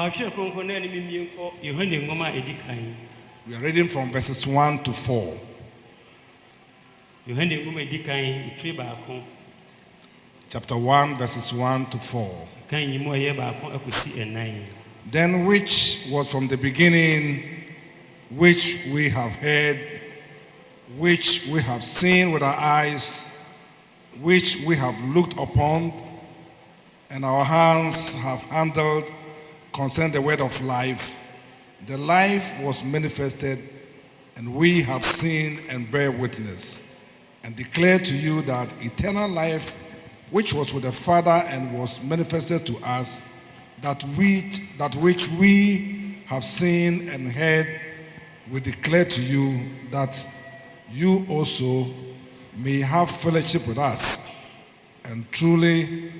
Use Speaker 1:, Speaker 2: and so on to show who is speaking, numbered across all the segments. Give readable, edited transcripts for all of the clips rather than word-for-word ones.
Speaker 1: We are reading from verses 1 to 4. Chapter 1, verses 1 to 4. Then which was from the beginning, which we have heard, which we have seen with our eyes, which we have looked upon, and our hands have handled concerning the word of life. The life was manifested, and we have seen and bear witness, and declare to you that eternal life, which was with the Father and was manifested to us, that which we have seen and heard, we declare to you, that you also may have fellowship with us. And truly,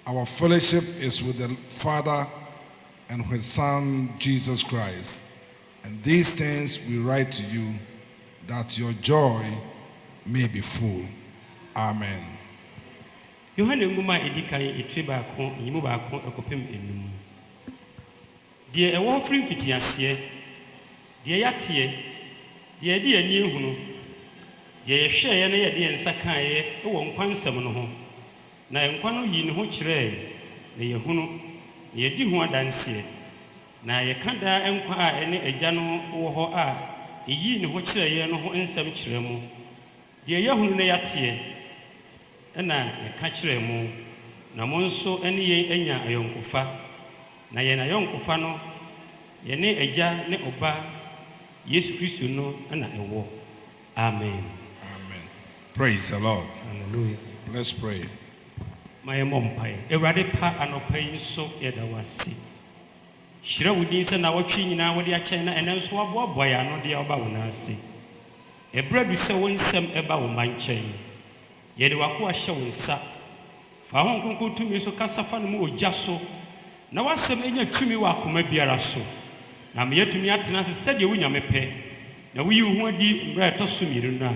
Speaker 1: our fellowship is with the Father and with His Son, Jesus Christ. And these things we write to you, that your joy may be full. Amen.
Speaker 2: Yohane nguma edikan etwe baako nyimu baako ekopem enum de ewo firi fitiase de yate de de ani ehunu de yehwe ye na ye de nsa kan ye ewo nkwansam no ho na nkwa no yi ne ho kire na yehunu na ye di ho adanse na ye kada nkwa a ene agya no wo ho a eyi ne ho kire ye no ho nsam kire mu de yehunu na yate na ka kire mu na mo nso ene ye anya ayonkofa na ye na ayonkofa no ye ne agya ne oba Yesu Kristo no na ewo. Amen.
Speaker 1: Amen. Praise the Lord.
Speaker 2: Hallelujah.
Speaker 1: Let's pray.
Speaker 2: My mom pai ewrade pa anopai nso ye da wasi shira wudi nse na watwi nyina wode a kyɛn na ene nso aboaboa ya no de oba wona ase ebradu se wonsem eba wo mankyɛn ye de wako ahye wonsa fa ho nkonko tumi so kasafa no mu ogya so na wasem enya tumi wa akoma biara so na me yatumi atena se sɛde wo nyame pɛ na wo yi ho adi mbra ɛtɔ so miru na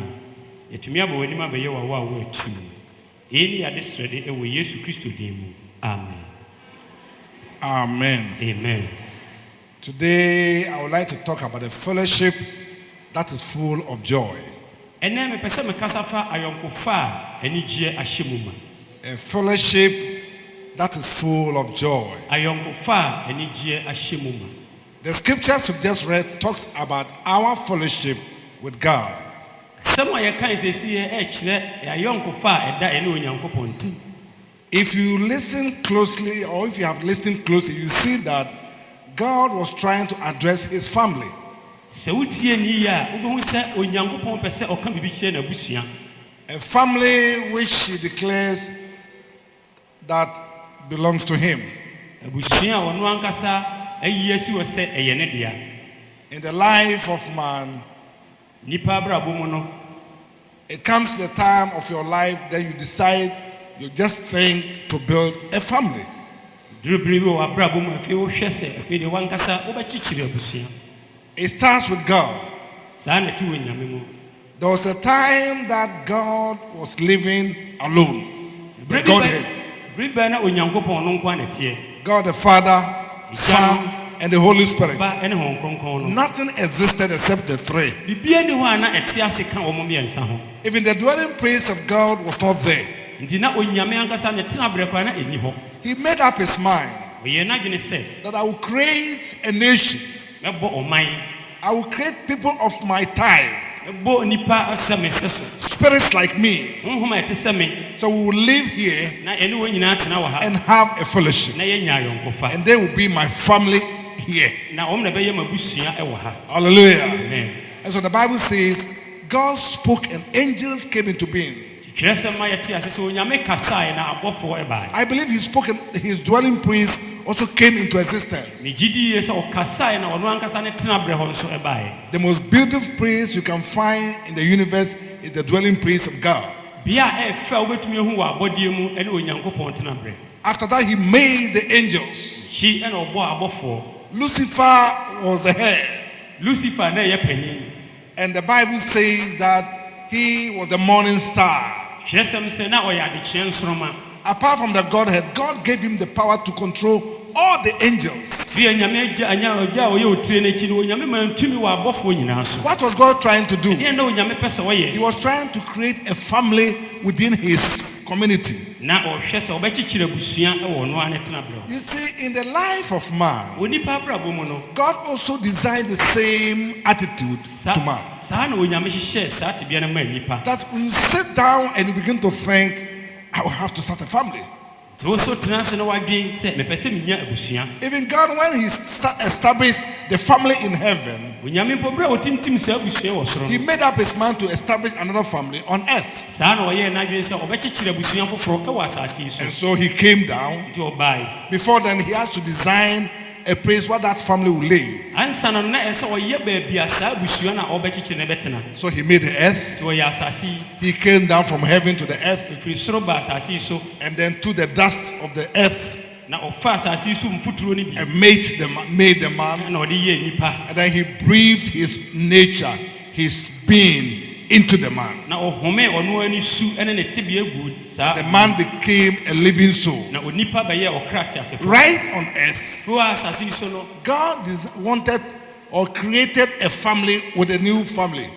Speaker 2: yatumi aba wani ma bɛyɛ wa wo atumi eni ade srede ewo Yesu Kristo din mu. Amen.
Speaker 1: Amen.
Speaker 2: Amen.
Speaker 1: Today I would like to talk about a fellowship that is full of joy.
Speaker 2: Ene me pese me kasafa ayonkofa enigye ahyemuma.
Speaker 1: A fellowship that is full of joy.
Speaker 2: Ayonkofa enigye ahyemuma.
Speaker 1: The scriptures we just read talks about our fellowship with God. If you listen closely, or if you have listened closely, you see that God was trying to address His family. A family which He declares that belongs to Him. In the life of man, it comes to the time of your life that you decide, you just think to build a family. It starts with God. There was a time that God was living alone. God the Father, Son, and the Holy Spirit. Nothing existed except the three. Even the dwelling place of God was not there. He made up his mind that I will create a nation. I will create people of my time. Spirits like me. So we will live here and have a fellowship. And they will be my family here. Hallelujah.
Speaker 2: Amen.
Speaker 1: And so the Bible says God spoke and angels came into being. I believe He spoke and His dwelling place also came into existence. The most beautiful place you can find in the universe is the dwelling place of God. After that, He made the angels. Lucifer was the head. And the Bible says that he was the morning star. Apart from the Godhead, God gave him the power to control all the angels. What was God trying to do? He was trying to create a family within his community. You see, in the life of man, God also designed the same attitude to man. That when you sit down and you begin to think, I will have to start a family. Even God, when he established the family in heaven, he made up his mind to establish another family on earth. And so he came down. Before then, he has to design a place where that family will live. So he made the earth. He came down from heaven to the earth. And then to the dust of the earth. And made the man. And then he breathed his nature, his being into the man. The man became a living soul. Right on earth, God wanted or created a family with a new family.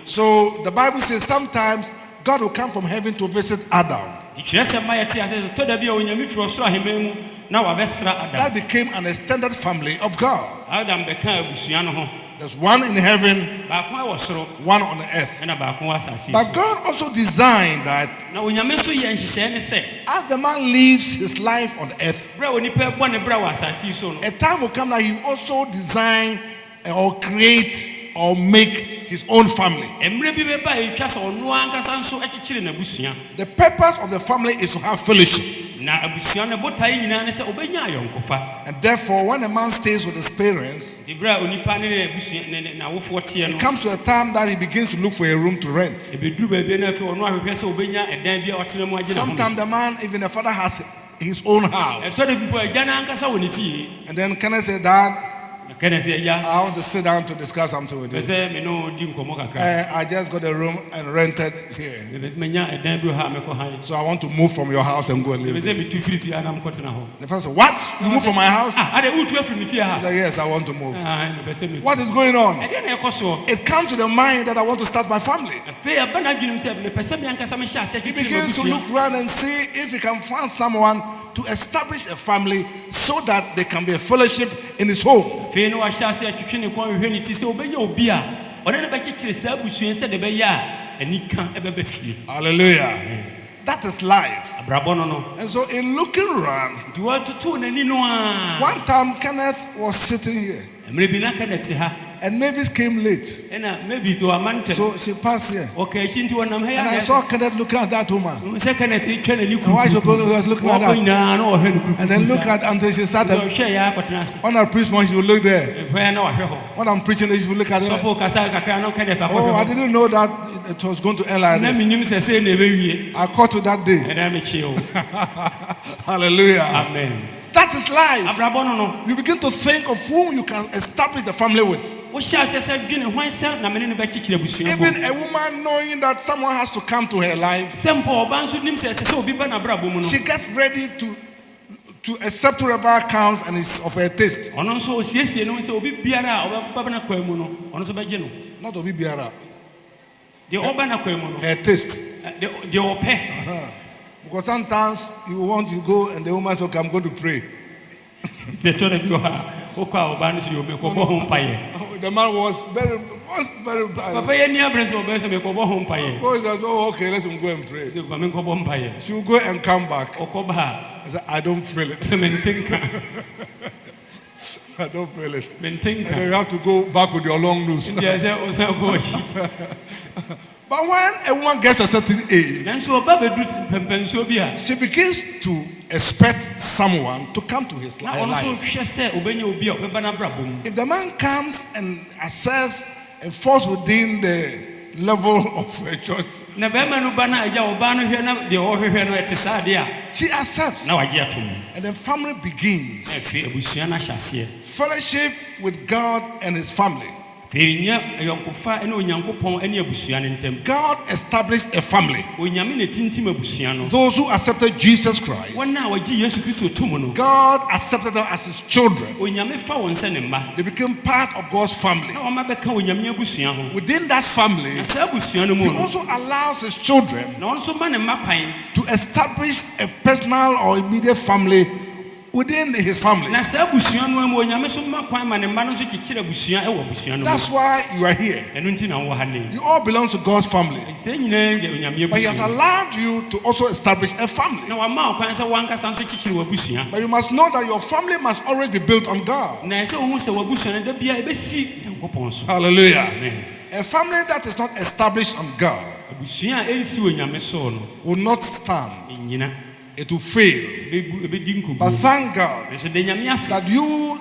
Speaker 1: So the Bible says sometimes God will come from heaven to visit Adam. That became an extended family of God. There's one in heaven, one on the earth. But God also designed that as the man lives his life on earth, a time will come that he also design or create or make his own family. The purpose of the family is to have fellowship. And therefore, when a man stays with his parents, it comes to a time that he begins to look for a room to rent. Sometimes the man, even the father, has his own house. And then Kenneth said, Dad, I want to sit down to discuss something with you. I just got a room and rented here. So I want to move from your house and go and live there. The first said, what? You move from my house? He said, yes, I want to move. What is going on? It comes to the mind that I want to start my family. He begins to look around and see if he can find someone to establish a family so that there can be a fellowship in his home. Hallelujah. That is life. And so in looking around, one time Kenneth was sitting here. And Mavis came late. So she passed here. And I saw Kenneth looking at that woman. And why she was looking at that? And then look at until she started. When I preach more, she will look there. When I'm preaching, she will look at her. Oh, I didn't know that it was going to end like this. I caught to that day. Hallelujah.
Speaker 2: Amen.
Speaker 1: That is life. You begin to think of whom you can establish the family with. Even a woman knowing that someone has to come to her life, she gets ready to accept whoever comes and is of her taste. Not Obi Biara. Her taste. Because sometimes you want to go and the woman says, okay, I'm going to pray. The man was very bad. Oh, okay, let him go and pray. She will go and come back. I said, I don't feel it. I don't feel it. And then you have to go back with your long nose. But when a woman gets a certain age, she begins to expect someone to come to his life. If the man comes and assess and falls within the level of her choice, she accepts. And then family begins. Fellowship with God and his family.
Speaker 2: fenya ayonkofa ene onyankopon ene abusua ne ntem.
Speaker 1: God established a family.
Speaker 2: Onyame ne tintim abusua no.
Speaker 1: Those who accepted Jesus Christ,
Speaker 2: Wona wagi Yesu Kristo to mu no.
Speaker 1: God accepted them as his children.
Speaker 2: Onyame fa won se ne mma.
Speaker 1: They became part of God's family.
Speaker 2: Na oma beka onyame abusua ho.
Speaker 1: Within that family,
Speaker 2: Na sa abusua no mu
Speaker 1: he
Speaker 2: no.
Speaker 1: also allows his children
Speaker 2: Na on so ma ne mma kwan.
Speaker 1: to establish a personal or immediate family within his family.
Speaker 2: Na sa abusua no mu onyame so ma kwan ma ne mma no so kikire abusua e wo abusua no mu.
Speaker 1: That's why you are here.
Speaker 2: Eno nti na wo ha ne.
Speaker 1: You all belong to God's family.
Speaker 2: Se nyina ye onyame
Speaker 1: But he has
Speaker 2: abusua.
Speaker 1: allowed you to also establish a family.
Speaker 2: Na wa ma kwan se wanka san so kikire wo abusua.
Speaker 1: But you must know that your family must always be built on God.
Speaker 2: Na se wo hu se wo abusua no da bia e be si Nyankopon so.
Speaker 1: Hallelujah.
Speaker 2: Amen.
Speaker 1: A family that is not established on God
Speaker 2: Abusua ensi onyame so no.
Speaker 1: will not stand.
Speaker 2: Nyina
Speaker 1: It will fail.
Speaker 2: e be di nkogu.
Speaker 1: But thank God
Speaker 2: So de nyame ase.
Speaker 1: that you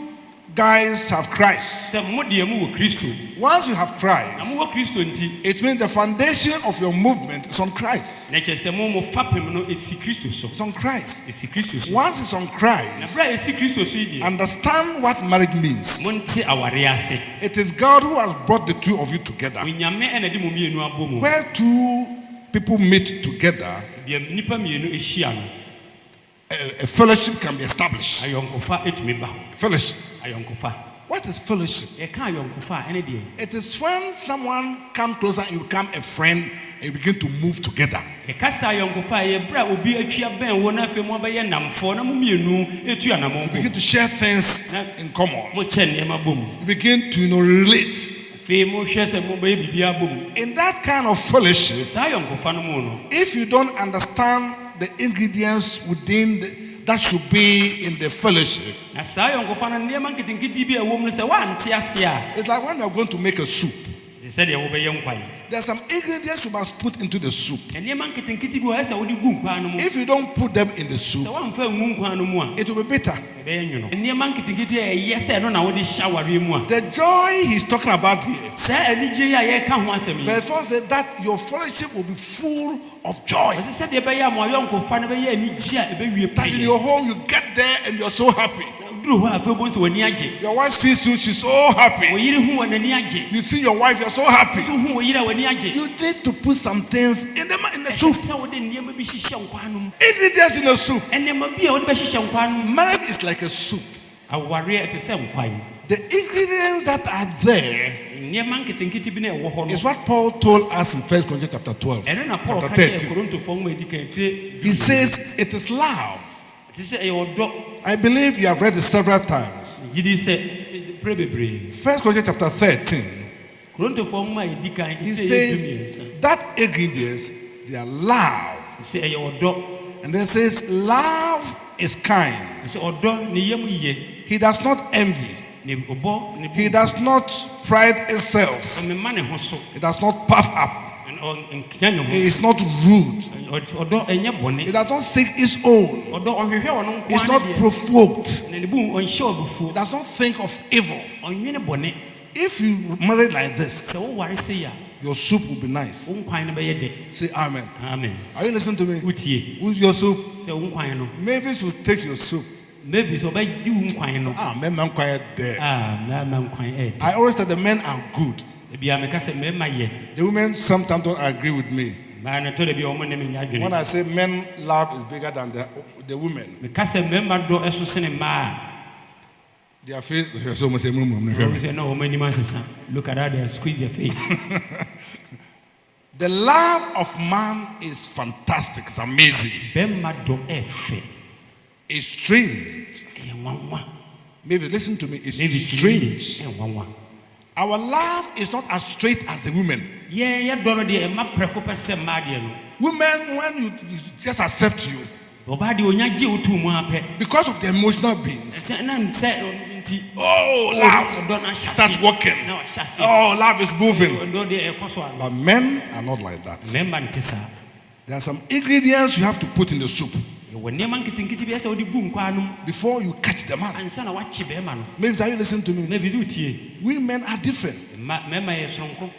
Speaker 1: guys have Christ.
Speaker 2: Se mo de mu wo Kristo.
Speaker 1: Once you have
Speaker 2: Na
Speaker 1: Christ,
Speaker 2: mo wo Kristo nti
Speaker 1: it means the foundation of your movement is on Christ.
Speaker 2: na kyerɛ sɛ mo fapem no esi Kristo so.
Speaker 1: It's on Christ.
Speaker 2: Esi Kristo so.
Speaker 1: Once it's on
Speaker 2: Na
Speaker 1: Christ,
Speaker 2: bra esi Kristo so yi.
Speaker 1: understand what marriage means.
Speaker 2: Mo nte aware ase.
Speaker 1: It is God who has brought the two of you together.
Speaker 2: Onyame ɛna de mo mienu abɔ mu.
Speaker 1: Where two people meet together,
Speaker 2: Bia nipa mienu ehyia no.
Speaker 1: a fellowship can be established.
Speaker 2: Ayɔnkofa etumi ba ho.
Speaker 1: Fellowship.
Speaker 2: Ayɔnkofa.
Speaker 1: What is fellowship?
Speaker 2: Yɛka ayɔnkofa ɛne deɛ.
Speaker 1: It is when someone comes closer and you become a friend and you begin to move together.
Speaker 2: Yɛka sa ayɔnkofa yɛ bra obi atwa bɛn wo na afei mo abɛyɛ namfo na mo mienu etu anamɔ
Speaker 1: You
Speaker 2: bɔ.
Speaker 1: begin to share things in common.
Speaker 2: Mo kyɛ nneɛma bɔ mu.
Speaker 1: You begin to relate.
Speaker 2: Afei mo hwɛ sɛ mo bɛyɛ biribi abɔ mu.
Speaker 1: In that kind of fellowship,
Speaker 2: Saa ayɔnkofa no mu no.
Speaker 1: if you don't understand the ingredients that should be in the fellowship,
Speaker 2: Na saa ayɔnkofa no nneɛma nketenkete bi a ɛwɔ mu no sɛ woante ase a.
Speaker 1: it's like when you are going to make a soup.
Speaker 2: Te sɛ deɛ wobɛyɛ nkwan.
Speaker 1: There are some ingredients you must put into the soup.
Speaker 2: Nneɛma nketenkete bi wɔ hɔ sɛ wode gu nkwan no mu.
Speaker 1: If you don't put them in the
Speaker 2: Sɛ
Speaker 1: soup,
Speaker 2: woamfa ngu nkwan no mu a.
Speaker 1: it will be bitter.
Speaker 2: Ɛbɛyɛ nwono. Nneɛma nketenkete a ɛyɛ sɛ ɛno na wode hyɛ awareɛ mu a.
Speaker 1: The joy he's talking about here,
Speaker 2: Saa anigye yi a yɛreka ho asɛm yi.
Speaker 1: verse 4 says that your fellowship will be full of joy.
Speaker 2: Ɔsɛ sɛdeɛ ɛbɛyɛ a mo ayɔnkofa no bɛyɛ anigye a ɛbɛwie
Speaker 1: That in
Speaker 2: pɛyɛ.
Speaker 1: your home you get there and you're so happy.
Speaker 2: Na duru hɔ a afei wobɛhu sɛ w'ani agye.
Speaker 1: Your wife sees you, she's so happy.
Speaker 2: Wo yere hu wɔ n'ani agye.
Speaker 1: You see your wife, you're so happy.
Speaker 2: Nso hu wo yere a w'ani agye.
Speaker 1: You need to put some things in the
Speaker 2: Ɛsɛ
Speaker 1: soup.
Speaker 2: sɛ wode nneɛma bi hyehyɛ nkwan no mu.
Speaker 1: Ingredients in the soup.
Speaker 2: Nneɛma bi a wode bɛhyehyɛ nkwan no mu.
Speaker 1: Marriage is like a soup.
Speaker 2: Awareɛ ɛte sɛ nkwan.
Speaker 1: The ingredients that are there
Speaker 2: Nneɛma nketenkete bi na ɛwɔ hɔ
Speaker 1: is
Speaker 2: no.
Speaker 1: what Paul told us in 1 Corinthians chapter 12,
Speaker 2: Ɛno na Paul
Speaker 1: chapter
Speaker 2: ka kyerɛ
Speaker 1: 13.
Speaker 2: Korintofoɔ nwoma a ɛdi kan tire.
Speaker 1: He says it is love.
Speaker 2: Ɛte sɛ ɛyɛ ɔdɔ.
Speaker 1: I believe you have read it several times.
Speaker 2: Gyidi sɛ berɛ bebree.
Speaker 1: 1 Corinthians chapter 13,
Speaker 2: Korintofoɔ nwoma a ɛdi kan
Speaker 1: he
Speaker 2: tire
Speaker 1: says that ingredients, they are love.
Speaker 2: sɛ ɛyɛ ɔdɔ.
Speaker 1: And then says love is kind.
Speaker 2: Sɛ ɔdɔ ne yam yie.
Speaker 1: He does not envy.
Speaker 2: Ne ɔbɔ ne
Speaker 1: He does not pride itself.
Speaker 2: ɔmema ne ho so.
Speaker 1: It does not puff up.
Speaker 2: Nkenya ne
Speaker 1: He
Speaker 2: ho.
Speaker 1: is not rude.
Speaker 2: Ɔdɔ ɛnyɛ bɔne.
Speaker 1: It does not seek its own.
Speaker 2: Ɔdɔ ɔhwehwɛ ɔno
Speaker 1: It's
Speaker 2: nko
Speaker 1: not
Speaker 2: ara deɛ.
Speaker 1: provoked.
Speaker 2: Na ne bu ɔnhyɛ ɔbufuo.
Speaker 1: It does not think of evil.
Speaker 2: Ɔnwene bɔne.
Speaker 1: If you marry like this,
Speaker 2: Sɛ woware sɛ a,
Speaker 1: your soup will be nice.
Speaker 2: wo nkwan no bɛyɛ dɛ.
Speaker 1: Say amen.
Speaker 2: Amen.
Speaker 1: Are you listening to me?
Speaker 2: Wotie.
Speaker 1: Who's your soup?
Speaker 2: Sɛ wo nkwan no.
Speaker 1: Maybe you should take your soup.
Speaker 2: Maybe sɛ ɔbɛgye wo nkwan no.
Speaker 1: Men quiet there.
Speaker 2: Mmarima nkwan ɛyɛ dɛ.
Speaker 1: I always say the men are good.
Speaker 2: Ebi a meka sɛ mmarima yɛ.
Speaker 1: The women sometimes don't agree with me.
Speaker 2: Mmaa no tɔ da bi a wɔn ne me nya
Speaker 1: When
Speaker 2: adwene.
Speaker 1: I say men love is bigger than the women,
Speaker 2: Meka sɛ mmarima dɔ ɛso sene mmaa.
Speaker 1: their face. So much say,
Speaker 2: Wɔn sɛ na wɔn anim asesa. Look at how they squeeze their face.
Speaker 1: The love of man is fantastic. It's amazing.
Speaker 2: Bɛrima dɔ ɛfɛ.
Speaker 1: It's strange.
Speaker 2: Ɛyɛ nwanwa.
Speaker 1: Maybe listen to me. It's
Speaker 2: Maybe
Speaker 1: strange.
Speaker 2: ɛyɛ nwanwa.
Speaker 1: Our love is not as straight as the women.
Speaker 2: Yɛ dɔ no deɛ ɛma prɛko pɛ sɛ mmaa deɛ no.
Speaker 1: Women, when you just accept you
Speaker 2: Ɔbaa deɛ onya gye otu mu apɛ.
Speaker 1: because of the emotional beings.
Speaker 2: Sɛ na sɛ nti.
Speaker 1: Oh, love
Speaker 2: Ɔdɔ no ahyɛ
Speaker 1: start
Speaker 2: ase.
Speaker 1: working.
Speaker 2: Na ɔhyɛ ase.
Speaker 1: Oh, love is moving.
Speaker 2: Ɔdɔ deɛ ɛkɔ so ano.
Speaker 1: But men are not like that.
Speaker 2: Mmarima nte saa.
Speaker 1: There are some ingredients you have to put in the soup
Speaker 2: Yɛwɔ nneɛma nketenkete bi sɛ wɔde gu nkwan no mu.
Speaker 1: before you catch the man.
Speaker 2: Ansa na wakye bɛrima no.
Speaker 1: Maybe are you listening to me?
Speaker 2: Maybe sɛ wotie.
Speaker 1: Women are different.
Speaker 2: Mmarima yɛ soronko.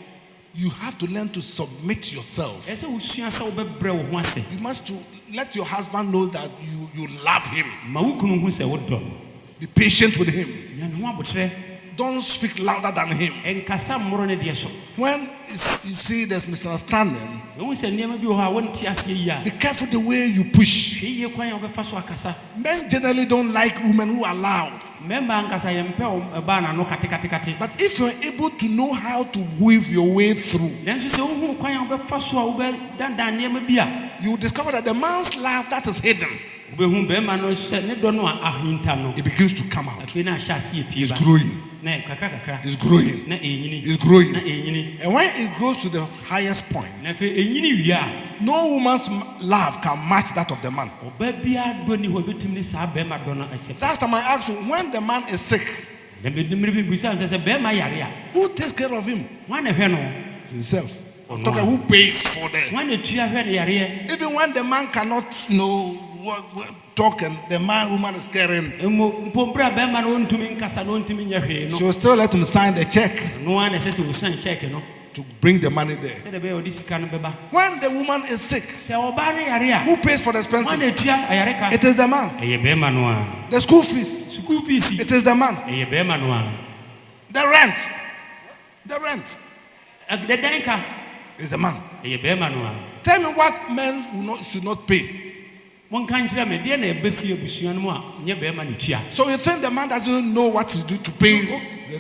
Speaker 1: You have to learn to submit yourself.
Speaker 2: Ɛsɛ wosua sɛ wobɛbrɛ wo ho ase.
Speaker 1: You must to let your husband know that you love him.
Speaker 2: Ma wo kunu hu sɛ wodɔ no.
Speaker 1: Be patient with him.
Speaker 2: Nya ne ho abotrɛ.
Speaker 1: don't speak louder than him.
Speaker 2: Enkasa mmoro ne de so.
Speaker 1: When you see there's misunderstanding,
Speaker 2: Wo se nneema bi ho a wonte ase yi a.
Speaker 1: be careful the way you push.
Speaker 2: Hweye kwan a obefa so akasa.
Speaker 1: Men generally don't like women who are loud.
Speaker 2: Memba ankasa yempe ba na no kate.
Speaker 1: But if you're able to know how to weave your way through,
Speaker 2: Nanso se wo hu kwan a obefa so a wo be dandan nneema bi a.
Speaker 1: you will discover that the man's love that is hidden,
Speaker 2: Obehu bema no se ne do no a ahinta no.
Speaker 1: it begins to come out.
Speaker 2: Afei na ahya ase epie
Speaker 1: It's
Speaker 2: ba.
Speaker 1: growing.
Speaker 2: Na kakra.
Speaker 1: It's growing.
Speaker 2: Na enyini.
Speaker 1: It's growing.
Speaker 2: Na enyini.
Speaker 1: And when it grows to the highest point,
Speaker 2: Na afei enyini wi a.
Speaker 1: no woman's love can match that of the man.
Speaker 2: Oba bia do ni ho betim ni saa bema do no ase.
Speaker 1: Last time I asked you, when the man is sick,
Speaker 2: Na be nimre bi bisa se bema yare a.
Speaker 1: who takes care of him?
Speaker 2: Wan na hwe no.
Speaker 1: Himself. I'm talking who pays for them.
Speaker 2: Wan na tua hwe ne yare.
Speaker 1: Even when the man cannot, talk and the woman is caring,
Speaker 2: Mpombra bema no ntumi nkasa no ntumi nya hwe no.
Speaker 1: she will still let him sign the check
Speaker 2: No one say we sign check no.
Speaker 1: to bring the money there.
Speaker 2: Say the be odi sika no beba.
Speaker 1: When the woman is sick,
Speaker 2: Se oba ne yare a.
Speaker 1: who pays for the
Speaker 2: Wan na
Speaker 1: expenses?
Speaker 2: tua ayare ka.
Speaker 1: It is the man.
Speaker 2: Eye bema no a.
Speaker 1: The school fees,
Speaker 2: School fees.
Speaker 1: it is the man.
Speaker 2: Eye bema no a.
Speaker 1: The rent
Speaker 2: The danka.
Speaker 1: is the man.
Speaker 2: Eye bema no a.
Speaker 1: Tell me what men should not pay.
Speaker 2: Mon kan kire me de na ebefie busua no mu a nye bema ne tua.
Speaker 1: So you think the man doesn't know what to do to pay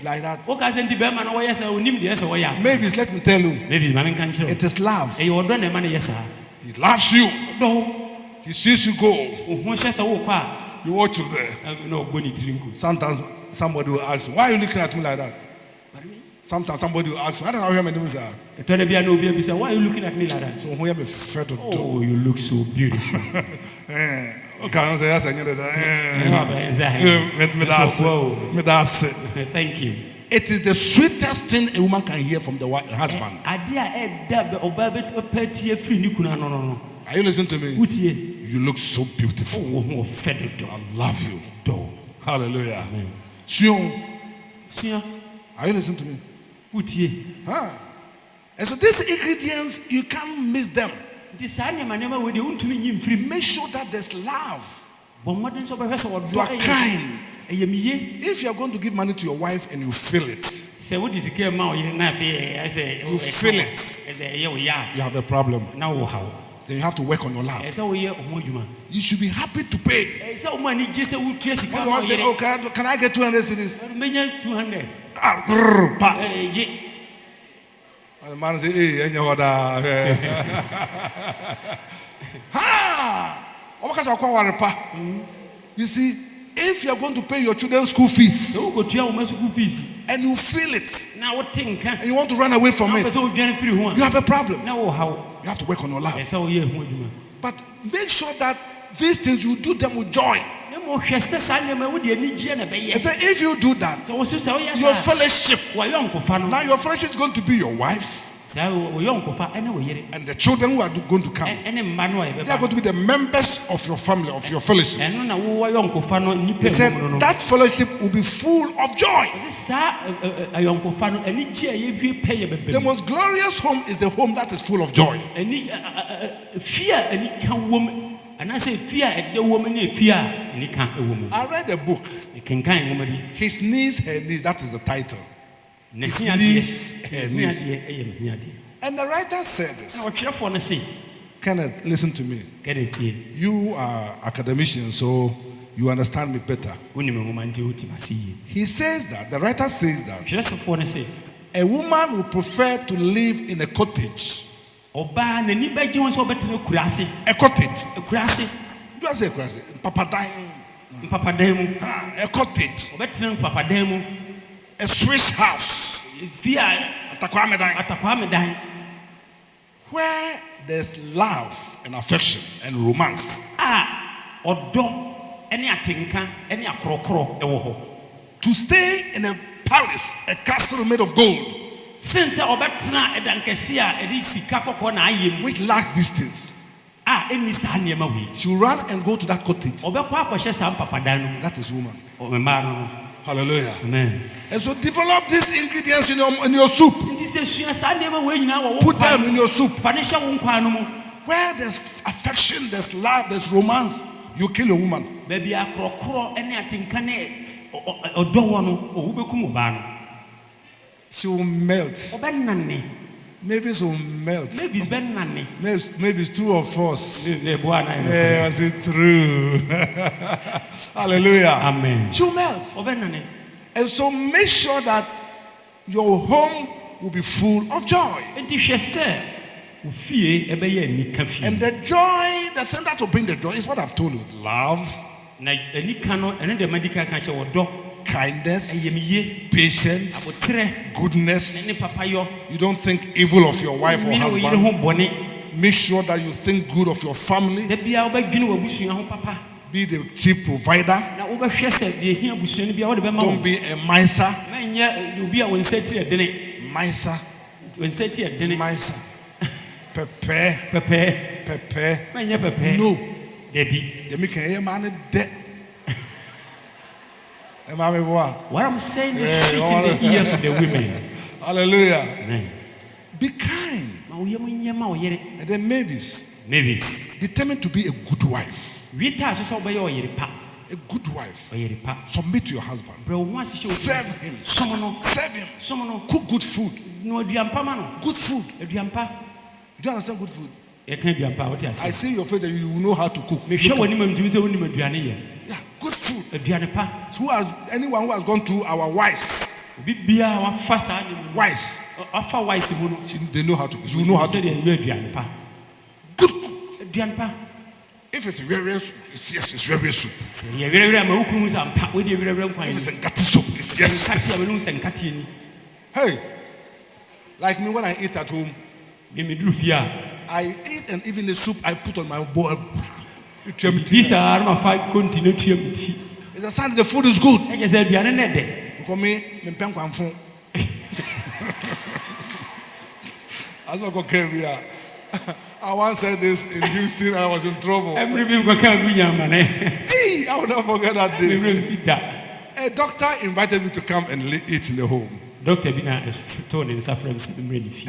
Speaker 1: like that?
Speaker 2: O ka se ndi bema no wo yesa onim de yesa wo ya.
Speaker 1: Maybe let me tell you,
Speaker 2: Maybe ma men kan kire.
Speaker 1: it is love.
Speaker 2: Eye odo na ma ne yesa.
Speaker 1: He loves you.
Speaker 2: Do.
Speaker 1: He sees you go.
Speaker 2: O ho hye wo kwa.
Speaker 1: You watch him there.
Speaker 2: Na ogboni tirinko.
Speaker 1: Sometimes somebody will ask, why are you looking at me like that? Sometimes somebody will ask, I don't know how many times that.
Speaker 2: Etone bia na obi bisa, why are you looking at me like that?
Speaker 1: So who am fed to do?
Speaker 2: Oh, you look so beautiful.
Speaker 1: Okay, I say yes, I know that.
Speaker 2: Thank you.
Speaker 1: It is the sweetest thing a woman can hear from the husband.
Speaker 2: Adia e da be oba be petie firi ni kuna no.
Speaker 1: Are you listening to me?
Speaker 2: Utie.
Speaker 1: You look so beautiful.
Speaker 2: Oh, wo fed do.
Speaker 1: I love you.
Speaker 2: Do.
Speaker 1: Hallelujah.
Speaker 2: Amen.
Speaker 1: Sion.
Speaker 2: Sia.
Speaker 1: Are you listening to me?
Speaker 2: Utie.
Speaker 1: And so these ingredients, you can't miss them.
Speaker 2: This manema we de untumi nyim firi.
Speaker 1: Make sure that there's love.
Speaker 2: Bo modern so be hwe so
Speaker 1: You are kind.
Speaker 2: Eyemiye.
Speaker 1: If you are going to give money to your wife and you feel it,
Speaker 2: Se wo disike ma o yire na pe say
Speaker 1: you feel it,
Speaker 2: say ye wo ya.
Speaker 1: you have a problem.
Speaker 2: Na wo hawo.
Speaker 1: Then you have to work on your love.
Speaker 2: Say wo ye ho adwuma.
Speaker 1: You should be happy to pay.
Speaker 2: Say wo ma ni je say wo tua sika
Speaker 1: When
Speaker 2: ma
Speaker 1: you say,
Speaker 2: yire.
Speaker 1: okay, can I get 200 cedis?
Speaker 2: Menya 200. Je.
Speaker 1: And the man say, hey, any other? You see, if you are going to pay your children's school fees
Speaker 2: So go tua wo school fees.
Speaker 1: and you feel it
Speaker 2: Na wo tinka.
Speaker 1: and you want to run away from
Speaker 2: Na
Speaker 1: it,
Speaker 2: person wo dwan firi ho
Speaker 1: you
Speaker 2: a.
Speaker 1: have a problem.
Speaker 2: Na wo hawo.
Speaker 1: You have to work on your love.
Speaker 2: Say wo ye ho adwuma.
Speaker 1: But make sure that these things you do them with joy.
Speaker 2: Na mo hwɛ sɛ saa nneɛma wo de ani gye na
Speaker 1: I
Speaker 2: bɛyɛ.
Speaker 1: say, if you do that,
Speaker 2: So wo so sɛ wo yɛ
Speaker 1: your
Speaker 2: saa.
Speaker 1: fellowship,
Speaker 2: Wo yɔnkofa no.
Speaker 1: now your fellowship is going to be your wife
Speaker 2: Saa wo yɔnkofa ɛne wo yere.
Speaker 1: and the children who are going to come.
Speaker 2: Ɛne mma no a
Speaker 1: They are
Speaker 2: yɛbɛba.
Speaker 1: going to be the members of your family, of your fellowship.
Speaker 2: Ɛno na wo yɔnkofa no nipa
Speaker 1: He said
Speaker 2: mu no.
Speaker 1: that fellowship will be full of joy.
Speaker 2: Ɔsɛ saa ayɔnkofa no ani gye a yɛwie pɛ yɛ
Speaker 1: The
Speaker 2: bɛbɛ.
Speaker 1: most glorious home is the home that is full of joy.
Speaker 2: Ani fie a ani ka wom anaasɛ fie a ɛdɛ wom ne fie a ani ka wɔ mu.
Speaker 1: I read a book,
Speaker 2: Kenkan nwoma bi.
Speaker 1: His Knees, Her Knees, that is the title.
Speaker 2: Ne
Speaker 1: His
Speaker 2: hiadeɛ.
Speaker 1: knees, her knees.
Speaker 2: Hiadeɛ ɛyɛ me hiadeɛ.
Speaker 1: And the writer said
Speaker 2: Na
Speaker 1: this.
Speaker 2: ɔtwerɛfoɔ no se,
Speaker 1: Kenneth, listen to me.
Speaker 2: kɛdɛ tie.
Speaker 1: You are academician, so you understand me better.
Speaker 2: Wonim nwoma nti wotim ase yie.
Speaker 1: He says that, the writer says that
Speaker 2: Ɔtwerɛfoɔ no se,
Speaker 1: a woman would prefer to live in a cottage.
Speaker 2: ɔbaa n'ani bɛgye ho sɛ ɔbɛtena akuraase.
Speaker 1: A cottage.
Speaker 2: Akuraase.
Speaker 1: You are saying cottage. Papadan.
Speaker 2: Mpapadan mu.
Speaker 1: A cottage.
Speaker 2: Ɔbɛtena mpapadan mu.
Speaker 1: A Swiss house.
Speaker 2: Fie a
Speaker 1: Atakwamedan.
Speaker 2: atakwame dan.
Speaker 1: Where there's love and affection and romance.
Speaker 2: A ɔdɔ ɛne atenka ɛne akorɔkorɔ ɛwɔ hɔ.
Speaker 1: To stay in a palace, a castle made of gold,
Speaker 2: Sen sɛ ɔbɛtena ɛdan kɛse a ɛde sika kɔkɔɔ na ayɛ mu.
Speaker 1: which lacks these things.
Speaker 2: A ɛnni saa nneɛma wei.
Speaker 1: She will run and go to that cottage.
Speaker 2: Ɔbɛkɔ akɔhyɛ saa mpapadan no.
Speaker 1: That is woman.
Speaker 2: Mmaa no.
Speaker 1: Hallelujah.
Speaker 2: Amen.
Speaker 1: And so develop these ingredients in your soup.
Speaker 2: Nti sɛ sua saa nneɛma wei nyinaa wɔ wo
Speaker 1: Put them
Speaker 2: nkwan
Speaker 1: in your soup.
Speaker 2: fa ne hyɛ wo nkwan no mu.
Speaker 1: Where there's affection, there's love, there's romance, you kill a woman.
Speaker 2: Baabi akorɔkorɔ ne atenka ne ɔdɔ wɔ no ɔwo bɛkum ɔbaa no.
Speaker 1: She will melt.
Speaker 2: Obenane.
Speaker 1: Mavis will melt.
Speaker 2: Mavis benane.
Speaker 1: Mavis two of us.
Speaker 2: Yeah,
Speaker 1: Was it true? Hallelujah.
Speaker 2: Amen.
Speaker 1: She will melt.
Speaker 2: Obenane.
Speaker 1: And so make sure that your home will be full of joy. And the joy, the thing that will bring the joy is what I've told you. Love, kindness, patience, goodness. You don't think evil of your wife or husband. Make sure that you think good of your family. Be the chief provider. Don't be a miser. Miser. Pepe. No.
Speaker 2: What I'm saying is sweet in the ears of the women.
Speaker 1: Hallelujah.
Speaker 2: Amen.
Speaker 1: Be kind. And then Mavis. Determined to be a good wife. A good wife. Submit to your husband. Serve him. Cook good food. Good food. You don't understand good food? I see your face that you know how to cook. Yeah, good food. So anyone who has gone through our wives, they know how to cook. You know how to cook. Good cook. If it's very soup, it's yes, it's very soup. If it's ngati soup, it's yes. Hey, like me when I eat at home, I eat and even the soup I put on my bowl. It's a sign the food is good. I once said this in Houston and I was in trouble. Hey, I will not forget that day. A doctor invited me to come and eat in the home. A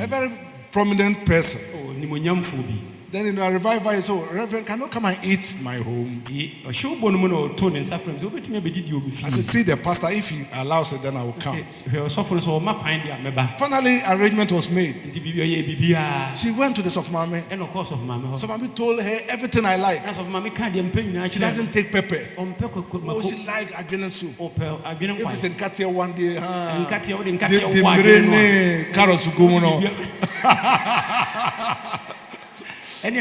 Speaker 1: very prominent person. Then in a revival, he said, Reverend, can you come and eat my home? I said, see the pastor, if he allows it, then I will come. Finally, arrangement was made. She went to the Sofmame. Sofmame told her everything I like. She doesn't take pepper. Oh, she likes adrenaline soup. If it's in Katia one day, and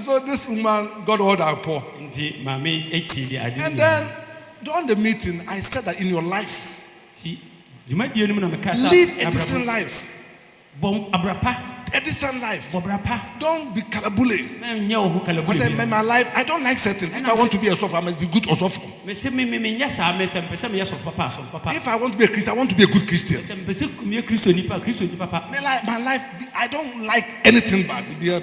Speaker 1: so this woman got all that poor. And then during the meeting, I said that in your life, lead a decent life. A decent life. Don't be kalabule. I said, my life, I don't like certain. If I want to be a soft, I must be good or soft. If I want to be a Christian, I want to be a good Christian. My life, I don't like anything bad. Then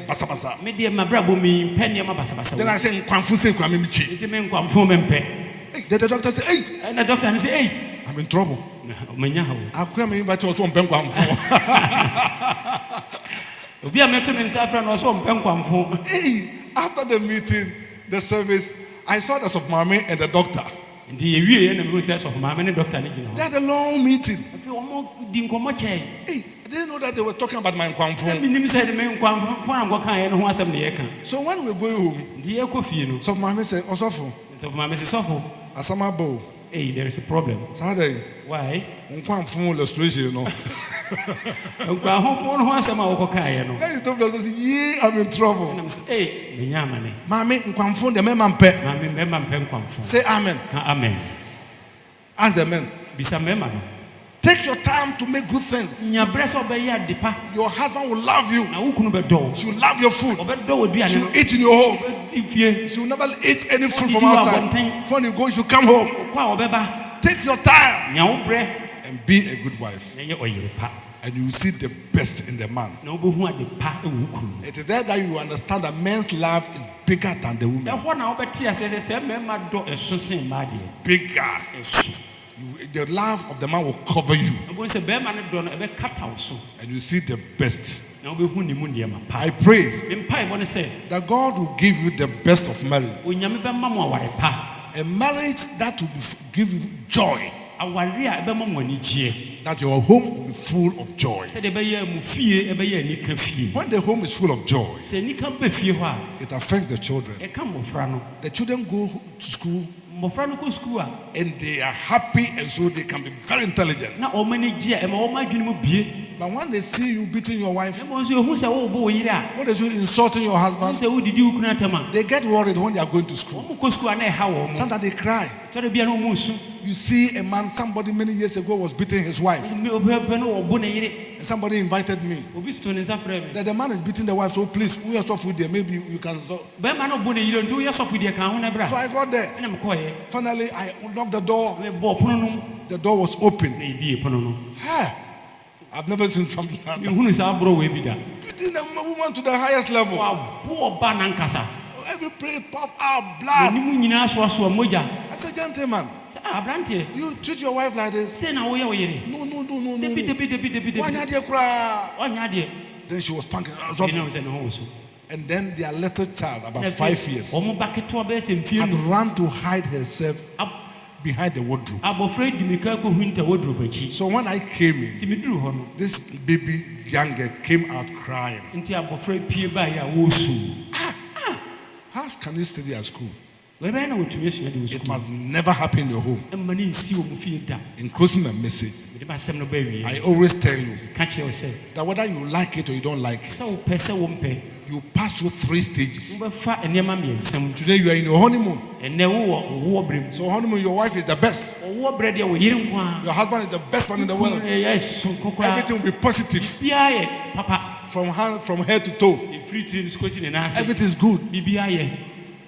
Speaker 1: I say, the doctor said, hey, I'm in trouble. I couldn't invite you to Hey, after the meeting, the service, I saw the Sofmame and the doctor. They had a long meeting. Hey, I didn't know that they were talking about my Nkwamfo. So when we go home, Sofmame said, Osofo, Asamabo.
Speaker 2: Hey, there is a problem. Why?
Speaker 1: Nkwamfo illustration, you know. Then he told us, yeah, I'm in trouble.
Speaker 2: Hey,
Speaker 1: Mami, Nkwamfo, the man pe. Say amen.
Speaker 2: Amen.
Speaker 1: Ask the man. Take your time to make good things. Your husband will love you. She will love your food. She will eat in your home. She will never eat any food from outside. When you go, she will come home. Take your time and be a good wife. And you will see the best in the man. It is there that you understand that men's love is bigger than the woman. Bigger. The love of the man will cover you. And you see the best. I pray that God will give you the best of marriage. A marriage that will give you joy.
Speaker 2: aware a ɛbɛma mo anigyeɛ.
Speaker 1: That your home will be full of joy.
Speaker 2: Sɛ de ɛbɛyɛ mo fie ɛbɛyɛ anika fie.
Speaker 1: When the home is full of joy,
Speaker 2: Sɛ anika ba fie hɔ a,
Speaker 1: it affects the children.
Speaker 2: ɛka mmɔfra no.
Speaker 1: The children go to school
Speaker 2: Mmɔfra no kɔ sukuu a,
Speaker 1: and they are happy, and so they can be very intelligent.
Speaker 2: na wɔn ani gye a ɛma wɔn adwene mu bie.
Speaker 1: But when they see you beating your wife,
Speaker 2: Na mmom nso ehu sɛ wɔrebɔ wo yere a,
Speaker 1: when they see you insulting your
Speaker 2: ehu
Speaker 1: husband,
Speaker 2: sɛ wodidi wo kunu atam a,
Speaker 1: they get worried when they are going to school.
Speaker 2: wɔn kɔ sukuu a na ɛha wɔn.
Speaker 1: Sometimes they cry.
Speaker 2: Tɔre bia na wɔn nsu.
Speaker 1: You see a man, somebody many years ago was beating his wife.
Speaker 2: Obɛbɛ no wɔbɔ ne yere.
Speaker 1: And somebody invited me.
Speaker 2: Obi sito ne nsa frɛ me.
Speaker 1: That the man is beating the wife, so please, we are soft with there. Maybe you can. So
Speaker 2: Bɛrima no bɔ ne yere nti woyɛ sɔfo deɛ ka ho na bra.
Speaker 1: I got there.
Speaker 2: Ɛna mekɔɔɛ.
Speaker 1: Finally, I knocked the door.
Speaker 2: Mebɔ pono no mu.
Speaker 1: The door was open.
Speaker 2: Na ebie pono no.
Speaker 1: Hey, I've never seen something like that.
Speaker 2: Mehunu saa aborɔ wɔ bi da.
Speaker 1: Beating a woman to the highest level.
Speaker 2: Wabɔ ɔba nankasa.
Speaker 1: Every place puff out blood.
Speaker 2: N'anim nyinaa soasoa mogya.
Speaker 1: I said, gentleman,
Speaker 2: Sɛ aberanteɛ,
Speaker 1: you treat your wife like this.
Speaker 2: sei na woyɛ wo yere.
Speaker 1: No.
Speaker 2: Debi.
Speaker 1: Why not you cry?
Speaker 2: Ɔnyɛ adeɛ.
Speaker 1: Then she was spanking.
Speaker 2: Ɛbi na wo sɛ ne ho wɔ so.
Speaker 1: And then their little child, about
Speaker 2: Na
Speaker 1: 5 years,
Speaker 2: Wɔn ba ketewa bɛyɛ sɛ mfie
Speaker 1: had
Speaker 2: nu.
Speaker 1: run to hide herself
Speaker 2: Ab-
Speaker 1: behind the wardrobe.
Speaker 2: Abɔfra yi di mirika kɔhu nta wardrobe akyi.
Speaker 1: So when I came in,
Speaker 2: Nti meduru hɔ no,
Speaker 1: this baby young girl came out crying.
Speaker 2: nti abɔfra yi pie baeɛ a wɔresu.
Speaker 1: How can you study at school?
Speaker 2: Wɔbɛyɛ na wɔtumi asua de wɔ
Speaker 1: It
Speaker 2: sukuu.
Speaker 1: must never happen in your home.
Speaker 2: Ɛmma ne nsi wɔ mo fie da.
Speaker 1: In closing my message,
Speaker 2: Mede m'asɛm no ba awie.
Speaker 1: I always tell you
Speaker 2: Ka kyerɛ wo sɛ,
Speaker 1: that whether you like it or you don't like it,
Speaker 2: sɛ wopɛ sɛ wompɛ,
Speaker 1: you pass through 3 stages.
Speaker 2: wobɛfa nneɛma mmiɛnsa mu.
Speaker 1: Today you are in your honeymoon.
Speaker 2: Ɛnnɛ wowɔ ɔwoɔ berɛ mu.
Speaker 1: So honeymoon, your wife is the best.
Speaker 2: Ɔwoɔ berɛ deɛ wo yere nko a.
Speaker 1: Your husband is the best one in the world.
Speaker 2: Ɛyɛ sonko koraa.
Speaker 1: Everything will be positive
Speaker 2: Biribiara yɛ papa.
Speaker 1: from head to toe.
Speaker 2: Ɛfiri tiri nso kɔsi ne nan ase.
Speaker 1: Everything is good.
Speaker 2: Biribiara yɛ.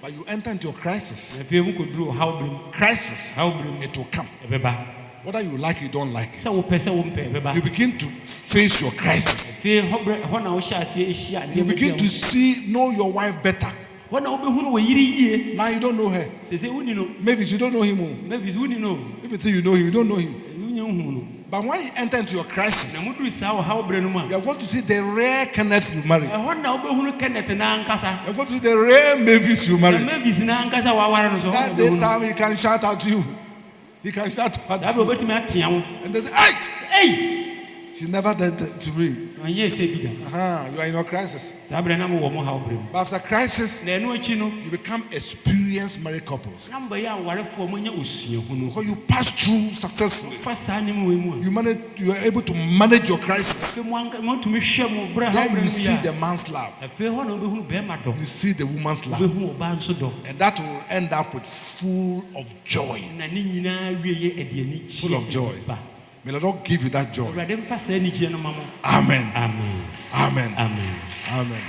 Speaker 1: But you enter into a crisis.
Speaker 2: Na afei mu kɔduru ɔhaw berɛ mu.
Speaker 1: Crisis.
Speaker 2: Ɔhaw berɛ mu.
Speaker 1: It will come.
Speaker 2: Ɛbɛba.
Speaker 1: Whether you like it or you don't like it.
Speaker 2: Sɛ wopɛ sɛ wompɛ, ɛbɛba.
Speaker 1: You begin to face your crisis.
Speaker 2: Afei hɔ na wohyɛ aseɛ ahyia
Speaker 1: You
Speaker 2: nneɛma
Speaker 1: begin
Speaker 2: bi
Speaker 1: to
Speaker 2: a
Speaker 1: know your wife better.
Speaker 2: hɔ na wobɛhunu wɔ yere yie.
Speaker 1: Now you don't know her.
Speaker 2: Sɛsɛ woni no.
Speaker 1: Maybe you don't know him.
Speaker 2: Maybe woni no.
Speaker 1: If you think you know him, you don't know him.
Speaker 2: Wonya nhu no.
Speaker 1: But when you enter into your
Speaker 2: Na
Speaker 1: crisis,
Speaker 2: moduru saa ɔhaw berɛ no mu a.
Speaker 1: you are going to see the rare Kenneth you marry.
Speaker 2: Ɛhɔ na wobɛhunu Kenneth n'ankasa.
Speaker 1: You are going to see the rare Mavis you
Speaker 2: Na
Speaker 1: marry.
Speaker 2: Mavis n'ankasa waware no so hɔ na
Speaker 1: That day
Speaker 2: wobɛhunu.
Speaker 1: time he can shout at you. He can shout
Speaker 2: Saa
Speaker 1: at
Speaker 2: bɛ
Speaker 1: you.
Speaker 2: wobɛtumi atea wo.
Speaker 1: And they say, hey,
Speaker 2: Ei!
Speaker 1: she never did that to me.
Speaker 2: Ɔnyɛ sɛ bi da.
Speaker 1: You are in your crisis.
Speaker 2: Saa berɛ na mowɔ mo haw berɛ mu.
Speaker 1: But after crisis,
Speaker 2: Na ɛno akyi no,
Speaker 1: you become experienced married couples.
Speaker 2: na mbɛyɛ awarefoɔ monya osuahunu.
Speaker 1: Because you pass through successfully.
Speaker 2: Fa saa nneɛma wei mu a.
Speaker 1: You are able to manage your crisis.
Speaker 2: Sɛ moatumi hwɛ mo berɛ haw
Speaker 1: Then
Speaker 2: berɛ
Speaker 1: you
Speaker 2: no
Speaker 1: see
Speaker 2: mu
Speaker 1: the
Speaker 2: yɛ
Speaker 1: man's love.
Speaker 2: a. Afei hɔ na wobɛhunu bɛrima dɔ.
Speaker 1: You see the woman's love.
Speaker 2: Wobɛhunu ɔbaa nso dɔ.
Speaker 1: And that will end up with full of joy.
Speaker 2: Na ne nyinaa wieyɛ ɛde anigyeɛ
Speaker 1: Full of joy.
Speaker 2: ba.
Speaker 1: May the Lord give you that joy.
Speaker 2: Awurade mfa saa anigyeɛ no ma mo.
Speaker 1: Amen.
Speaker 2: Amen.
Speaker 1: Amen.
Speaker 2: Amen.
Speaker 1: Amen.